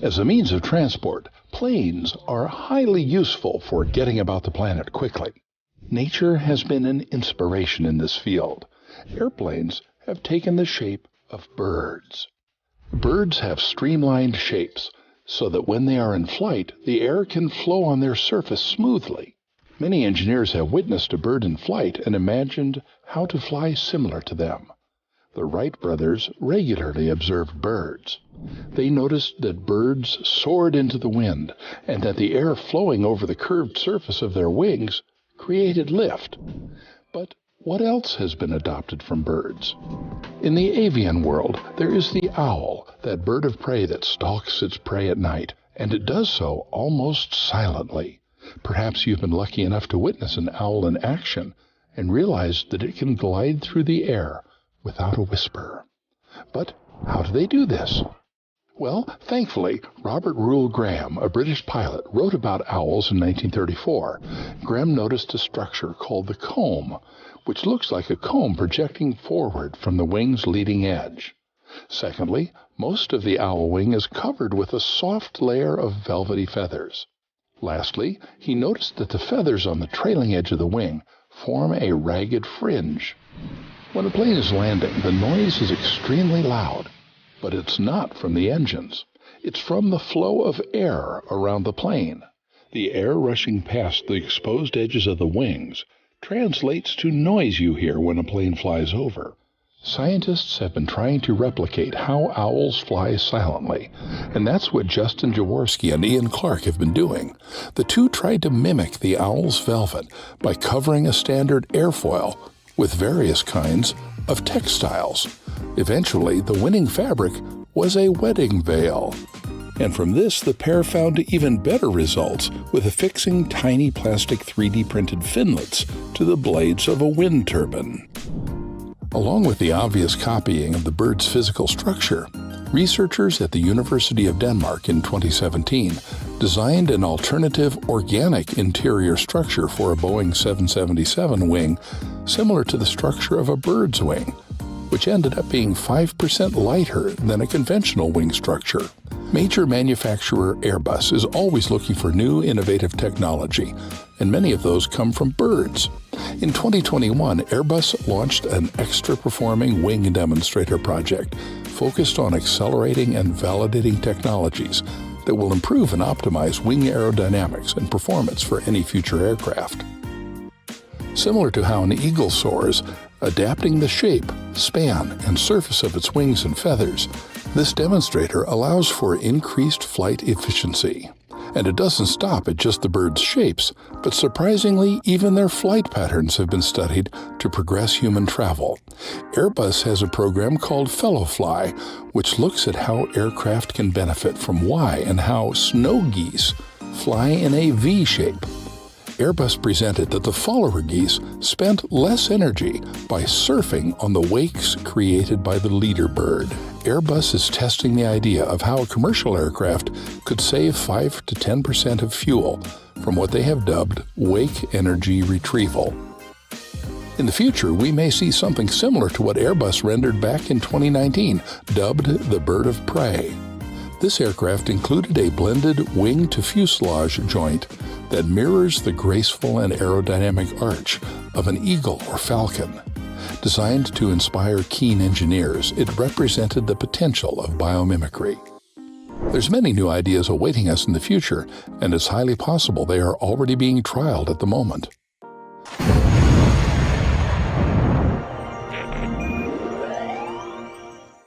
As a means of transport, planes are highly useful for getting about the planet quickly. Nature has been an inspiration in this field. Airplanes have taken the shape of birds. Birds have streamlined shapes so that when they are in flight, the air can flow on their surface smoothly. Many engineers have witnessed a bird in flight and imagined how to fly similar to them. The Wright brothers regularly observed birds. They noticed that birds soared into the wind and that the air flowing over the curved surface of their wings created lift. But what else has been adopted from birds? In the avian world, there is the owl, that bird of prey that stalks its prey at night, and it does so almost silently. Perhaps you've been lucky enough to witness an owl in action and realize that it can glide through the air without a whisper. But how do they do this? Well, thankfully, Robert Rule Graham, a British pilot, wrote about owls in 1934. Graham noticed a structure called the comb, which looks like a comb projecting forward from the wing's leading edge. Secondly, most of the owl wing is covered with a soft layer of velvety feathers. Lastly, he noticed that the feathers on the trailing edge of the wing form a ragged fringe. When a plane is landing, the noise is extremely loud, but it's not from the engines. It's from the flow of air around the plane. The air rushing past the exposed edges of the wings translates to noise you hear when a plane flies over. Scientists have been trying to replicate how owls fly silently, and that's what Justin Jaworski and Ian Clark have been doing. The two tried to mimic the owl's velvet by covering a standard airfoil with various kinds of textiles. Eventually, the winning fabric was a wedding veil. And from this, the pair found even better results with affixing tiny plastic 3D printed finlets to the blades of a wind turbine. Along with the obvious copying of the bird's physical structure, researchers at the University of Denmark in 2017 designed an alternative organic interior structure for a Boeing 777 wing similar to the structure of a bird's wing, which ended up being 5% lighter than a conventional wing structure. Major manufacturer Airbus is always looking for new innovative technology, and many of those come from birds. In 2021, Airbus launched an extra-performing wing demonstrator project focused on accelerating and validating technologies that will improve and optimize wing aerodynamics and performance for any future aircraft. Similar to how an eagle soars, adapting the shape, span, and surface of its wings and feathers, this demonstrator allows for increased flight efficiency. And it doesn't stop at just the bird's shapes, but surprisingly, even their flight patterns have been studied to progress human travel. Airbus has a program called FellowFly, which looks at how aircraft can benefit from Y and how snow geese fly in a V shape. Airbus presented that the follower geese spent less energy by surfing on the wakes created by the leader bird. Airbus is testing the idea of how a commercial aircraft could save 5 to 10% of fuel from what they have dubbed wake energy retrieval. In the future, we may see something similar to what Airbus rendered back in 2019, dubbed the bird of prey. This aircraft included a blended wing-to-fuselage joint that mirrors the graceful and aerodynamic arch of an eagle or falcon. Designed to inspire keen engineers, it represented the potential of biomimicry. There's many new ideas awaiting us in the future, and it's highly possible they are already being trialed at the moment.